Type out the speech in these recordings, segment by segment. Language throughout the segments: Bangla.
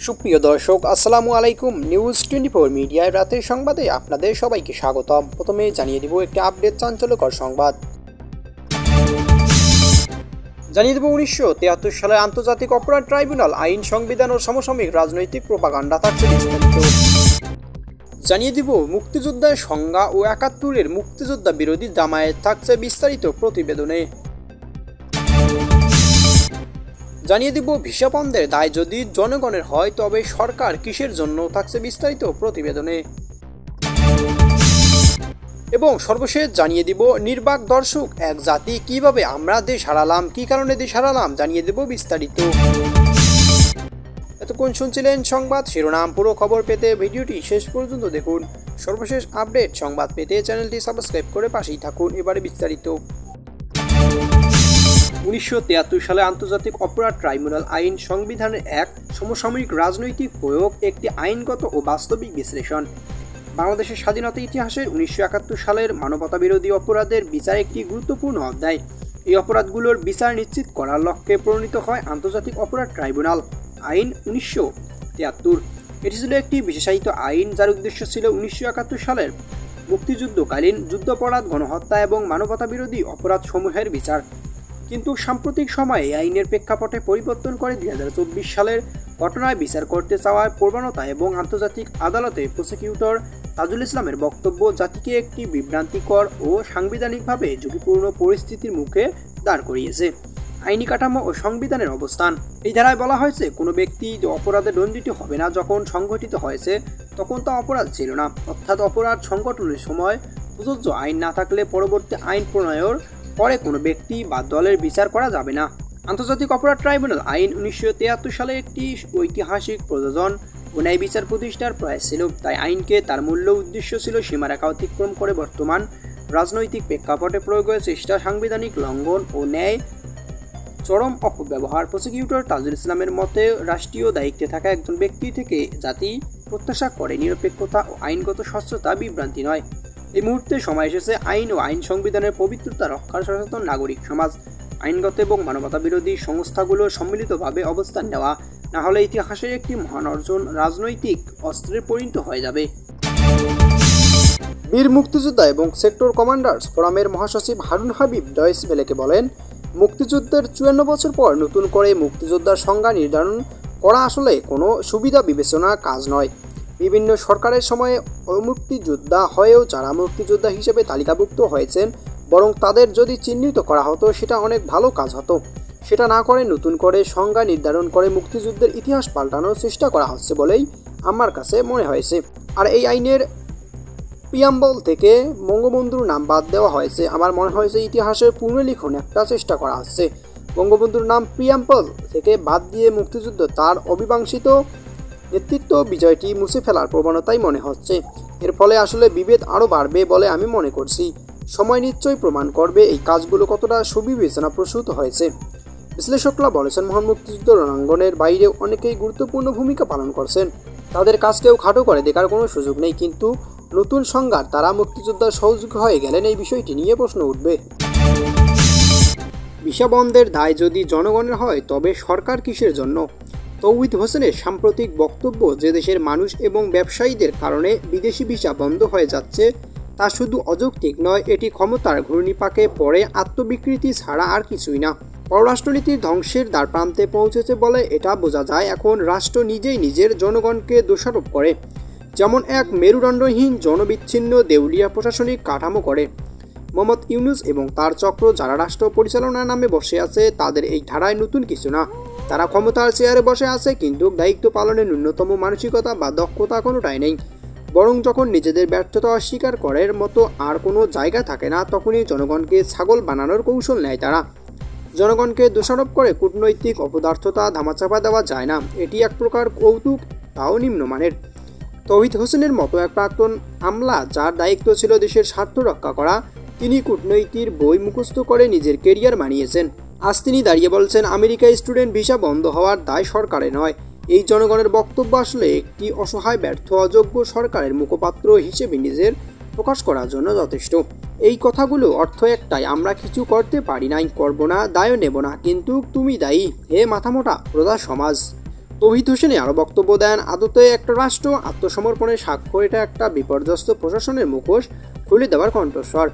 সুপ্রিয় দর্শক আসসালামু আলাইকুম। নিউজ 24 মিডিয়ায় রাতের সংবাদে আপনাদের সবাইকে স্বাগতম। প্রথমে জানিয়ে দিব একটি আপডেট চাঞ্চল্যকর সংবাদ। জানিয়ে দেব 1973 সালে আন্তর্জাতিক অপরাধ ট্রাইব্যুনাল আইন, সংবিধান ও সমসাময়িক রাজনৈতিক প্রোপাগান্ডা থাকছে বিস্তারিত। জানিয়ে দিব মুক্তিযোদ্ধার সংজ্ঞা ও 71-এর মুক্তিযোদ্ধা বিরোধী জামায়াত থাকছে বিস্তারিত প্রতিবেদনে। জানিয়ে দিব ভিসা বন্ধের দায় যদি জনগণের হয় তবে সরকার কিসের জন্য থাকছে বিস্তারিত প্রতিবেদনে। এবং সর্বশেষ জানিয়ে দিব নির্বাক দর্শক এক জাতি কিভাবে আমরা দেশ হারালাম, কি কারণে দেশ হারালাম জানিয়ে দেব বিস্তারিত। এতক্ষণ শুনছিলেন সংবাদ শিরোনাম। পুরো খবর পেতে ভিডিওটি শেষ পর্যন্ত দেখুন। সর্বশেষ আপডেট সংবাদ পেতে চ্যানেলটি সাবস্ক্রাইব করে পাশেই থাকুন। এবারে বিস্তারিত। 1973 সালে আন্তর্জাতিক অপরাধ ট্রাইব্যুনাল আইন, সংবিধানের এক সমসাময়িক রাজনৈতিক প্রয়োগ, একটি আইনগত ও বাস্তবিক বিশ্লেষণ। বাংলাদেশের স্বাধীনতা ইতিহাসের 1971 সালের মানবতাবিরোধী অপরাধের বিচার একটি গুরুত্বপূর্ণ অধ্যায়। এই অপরাধগুলোর বিচার নিশ্চিত করার লক্ষ্যে প্রণীত হয় আন্তর্জাতিক অপরাধ ট্রাইব্যুনাল আইন 1973। এটি ছিল একটি বিশেষায়িত আইন যার উদ্দেশ্য ছিল 1971 সালের মুক্তিযুদ্ধকালীন যুদ্ধাপরাধ, গণহত্যা এবং মানবতাবিরোধী অপরাধসমূহের বিচার। কিন্তু সাম্প্রতিক সময়ে এই আইনের প্রেক্ষাপটে পরিবর্তন করে 2024 সালের ঘটনায় বিচার করতে চাওয়ার প্রবণতা এবং আন্তর্জাতিক আদালতে প্রসিকিউটর তাজুল ইসলামের বক্তব্য জাতিকে একটি বিভ্রান্তিকর ও সাংবিধানিকভাবে ঝুঁকিপূর্ণ পরিস্থিতির মুখে দাঁড় করিয়েছে। আইনি কাঠামো ও সংবিধানের অবস্থান। এই ধারায় বলা হয়েছে কোনো ব্যক্তি যে অপরাধে দণ্ডিত হবে না যখন সংঘটিত হয়েছে তখন তা অপরাধ ছিল না, অর্থাৎ অপরাধ সংগঠনের সময় প্রযোজ্য আইন না থাকলে পরবর্তী আইন প্রণয়নের পরে কোনো ব্যক্তি বা দলের বিচার করা যাবে না। আন্তর্জাতিক অপরাধ ট্রাইব্যুনাল আইন 1973 সালে একটি ঐতিহাসিক প্রযোজন ও ন্যায় বিচার প্রতিষ্ঠার প্রয়াস ছিল। তাই আইনকে তার মূল্য উদ্দেশ্য ছিল সীমারেখা অতিক্রম করে বর্তমান রাজনৈতিক প্রেক্ষাপটে প্রয়োগের চেষ্টা, সাংবিধানিক লঙ্ঘন ও ন্যায় চরম অপব্যবহার। প্রসিকিউটর তাজুল ইসলামের মতে রাষ্ট্রীয় দায়িত্বে থাকা একজন ব্যক্তি থেকে জাতি প্রত্যাশা করে নিরপেক্ষতা ও আইনগত স্বচ্ছতা, বিভ্রান্তি নয়। এই মুহূর্তে সময় এসেছে আইন ও আইন সংবিধানের পবিত্রতা রক্ষার সচেতন নাগরিক সমাজ, আইনগত এবং মানবতা বিরোধী সংস্থাগুলোর সম্মিলিতভাবে অবস্থান নেওয়া, না হলে ইতিহাসের একটি মহান অর্জন রাজনৈতিক অস্ত্রে পরিণত হয়ে যাবে। বীর মুক্তিযোদ্ধা এবং সেক্টর কমান্ডার্স ফোরামের মহাসচিব হারুন হাবিব ডয়েস ভেলেকে বলেন, মুক্তিযুদ্ধের 54 বছর পর নতুন করে মুক্তিযোদ্ধার সংজ্ঞা নির্ধারণ করা আসলে কোনো সুবিধা বিবেচনা কাজ নয়। বিভিন্ন সরকারের সময়ে মুক্তিযোদ্ধা হয়েও যারা মুক্তিযোদ্ধা হিসেবে তালিকাভুক্ত হয়েছেন, বরং তাদের যদি চিহ্নিত করা হতো সেটা অনেক ভালো কাজ হতো। সেটা না করে নতুন করে সংজ্ঞা নির্ধারণ করে মুক্তিযুদ্ধের ইতিহাস পাল্টানোর চেষ্টা করা হচ্ছে বলেই আমার কাছে মনে হয়েছে। আর এই আইনের প্রিয়াম্বল থেকে বঙ্গবন্ধুর নাম বাদ দেওয়া হয়েছে। আমার মনে হয়েছে ইতিহাসের পুনর্লিখন একটা চেষ্টা করা হচ্ছে। বঙ্গবন্ধুর নাম প্রিয়াম্বল থেকে বাদ দিয়ে মুক্তিযুদ্ধ তার অবিবাংশিত নেতৃত্ব বিজয়টি মুছে ফেলার প্রবণতাই মনে হচ্ছে। এর ফলে আসলে বিভেদ আরও বাড়বে বলে আমি মনে করছি। সময় নিশ্চয়ই প্রমাণ করবে এই কাজগুলো কতটা সুবিবেচনা প্রসূত হয়েছে। বিশ্লেষকরা বলেছেন, মহান মুক্তিযুদ্ধ রণাঙ্গনের বাইরেও অনেকেই গুরুত্বপূর্ণ ভূমিকা পালন করছেন। তাদের কাজকেও খাটো করে দেখার কোনো সুযোগ নেই, কিন্তু নতুন সংজ্ঞার তারা মুক্তিযোদ্ধার সহযোগী হয়ে গেলেন এই বিষয়টি নিয়ে প্রশ্ন উঠবে। ভিসা বন্ধের দায় যদি জনগণের হয় তবে সরকার কিসের জন্য? তৌহিদ হোসেনের সাম্প্রতিক বক্তব্য যে দেশের মানুষ এবং ব্যবসায়ীদের কারণে বিদেশি ভিসা বন্ধ হয়ে যাচ্ছে তা শুধু অযৌক্তিক নয়, এটি ক্ষমতার ঘূর্ণিপাকে পড়ে আত্মবিকৃতি ছাড়া আর কিছুই না। পররাষ্ট্রনীতির ধ্বংসের দ্বারপ্রান্তে পৌঁছেছে বলে এটা বোঝা যায় এখন রাষ্ট্র নিজেই নিজের জনগণকে দোষারোপ করে, যেমন এক মেরুদণ্ডহীন জনবিচ্ছিন্ন দেউলিয়া প্রশাসনিক কাঠামো করে। মোহাম্মদ ইউনূস এবং তার চক্র যারা রাষ্ট্র পরিচালনার নামে বসে আছে তাদের এই ধারায় নতুন কিছু না। তারা ক্ষমতার চেয়ারে বসে আছে কিন্তু দায়িত্ব পালনের ন্যূনতম মানসিকতা বা দক্ষতা কোনোটাই নেই। বরং যখন নিজেদের ব্যর্থতা অস্বীকার করার মতো আর কোনো জায়গা থাকে না তখনই জনগণকে ছাগল বানানোর কৌশল নেয় তারা। জনগণকে দোষারোপ করে কূটনৈতিক অপদার্থতা ধামাচাপা দেওয়া যায় না, এটি এক প্রকার কৌতুক, তাও নিম্নমানের। তৌহিদ হোসেনের মতো এক প্রাক্তন আমলা যার দায়িত্ব ছিল দেশের স্বার্থ রক্ষা করা, তিনি কূটনৈতিক বই মুখস্থ করে নিজের কেরিয়ার বানিয়েছেন। আজ তিনি দাঁড়িয়ে বলছেন আমেরিকায় স্টুডেন্ট ভিসা বন্ধ হওয়ার দায় সরকারে নয়। এই জনগণের বক্তব্য আসলে একটি অসহায়, ব্যর্থ, অযোগ্য সরকারের মুখপাত্র হিসেবে নিজের প্রকাশ করার জন্য যথেষ্ট। এই কথাগুলো অর্থ একটাই, আমরা কিছু করতে পারি নাই, করব না, দায়ও নেব না, কিন্তু তুমি দায়ী হে মাথামোটা প্রজা সমাজ। তৌহিদ হোসেনে আরও বক্তব্য দেন, আদতে একটা রাষ্ট্র আত্মসমর্পণের সাক্ষ্য, এটা একটা বিপর্যস্ত প্রশাসনের মুখোশ খুলে দেওয়ার কণ্ঠস্বর।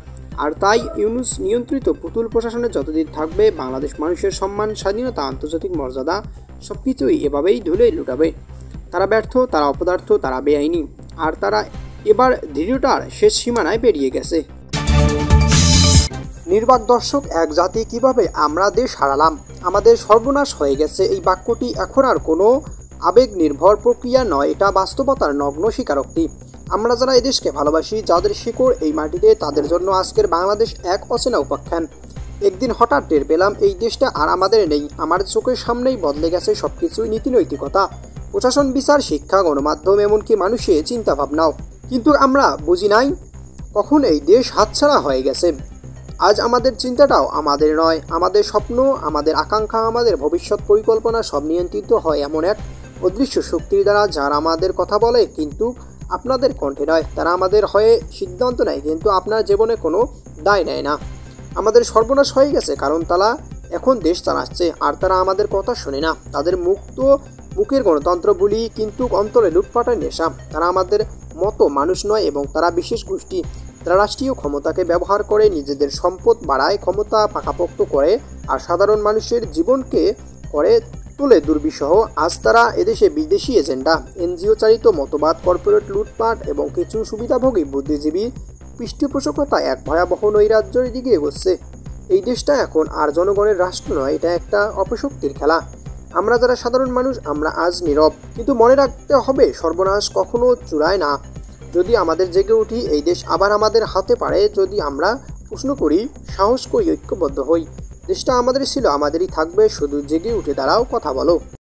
আর তাই ইউনূস নিয়ন্ত্রিত পুতুল প্রশাসনে যতদিন থাকবে, বাংলাদেশ মানুষের সম্মান, স্বাধীনতা, আন্তর্জাতিক মর্যাদা সবকিছুই এভাবেই ধুলে লুটাবে। তারা ব্যর্থ, তারা অপদার্থ, তারা বেআইনি, আর তারা এবার দৃঢ়তার শেষ সীমানায় পেরিয়ে গেছে। নির্বাক দর্শক, এক জাতি কিভাবে আমরা দেশ হারালাম, আমাদের সর্বনাশ হয়ে গেছে, এই বাক্যটি এখন আর কোনো আবেগ নির্ভর প্রক্রিয়া নয়, এটা বাস্তবতার নগ্ন স্বীকারোক্তি। আমরা যারা এদেশকে ভালোবাসি, যাদের শিকড় এই মাটিতে, তাদের জন্য আজকের বাংলাদেশ এক অচেনা উপাখ্যান। একদিন হঠাৎ টের পেলাম এই দেশটা আর আমাদের নেই। আমার চোখের সামনেই বদলে গেছে সবকিছুই, নীতি নৈতিকতা, প্রশাসন, বিচার, শিক্ষা, গণমাধ্যম, এমনকি মানুষের চিন্তা ভাবনাও। কিন্তু আমরা বুঝি নাই কখন এই দেশ হাতছাড়া হয়ে গেছে। আজ আমাদের চিন্তাটাও আমাদের নয়, আমাদের স্বপ্ন, আমাদের আকাঙ্ক্ষা, আমাদের ভবিষ্যৎ পরিকল্পনা সব নিয়ন্ত্রিত হয় এমন এক অদৃশ্য শক্তির দ্বারা, যারা আমাদের কথা বলে কিন্তু আপনাদের কণ্ঠে নয়। তারা আমাদের হয়ে সিদ্ধান্ত নেয় কিন্তু আপনার জীবনে কোনো দায় নেয় না। আমাদের সর্বনাশ হয়ে গেছে কারণ তারা এখন দেশ চালাচ্ছে আর তারা আমাদের কথা শোনে না। তাদের মুখের গণতন্ত্র বলি, কিন্তু অন্তরে লুটপাটের নেশা। তারা আমাদের মতো মানুষ নয় এবং তারা বিশেষ গোষ্ঠী। তারা রাষ্ট্রীয় ক্ষমতাকে ব্যবহার করে নিজেদের সম্পদ বাড়ায়, ক্ষমতা পাকাপোক্ত করে আর সাধারণ মানুষের জীবনকে করে তোলে দুর্বিষহ। আজ তারা এদেশে বিদেশি এজেন্ডা, এনজিও চালিত মতবাদ, কর্পোরেট লুটপাট এবং কিছু সুবিধাভোগী বুদ্ধিজীবী পৃষ্ঠপোষকতায় এক ভয়াবহ নৈরাজ্যের দিকে এগোচ্ছে। এই দেশটা এখন আর জনগণের রাষ্ট্র নয়, এটা একটা অপশক্তির খেলা। আমরা যারা সাধারণ মানুষ, আমরা আজ নীরব, কিন্তু মনে রাখতে হবে সর্বনাশ কখনো চূড়ায় না। যদি আমাদের জেগে উঠি, এই দেশ আবার আমাদের হাতে পারে। যদি আমরা প্রশ্ন করি, সাহস করি, ঐক্যবদ্ধ হই, দেশটা আমাদের ছিল, আমাদেরই থাকবে। শুধু জেগে উঠে দাঁড়াও, কথা বলো।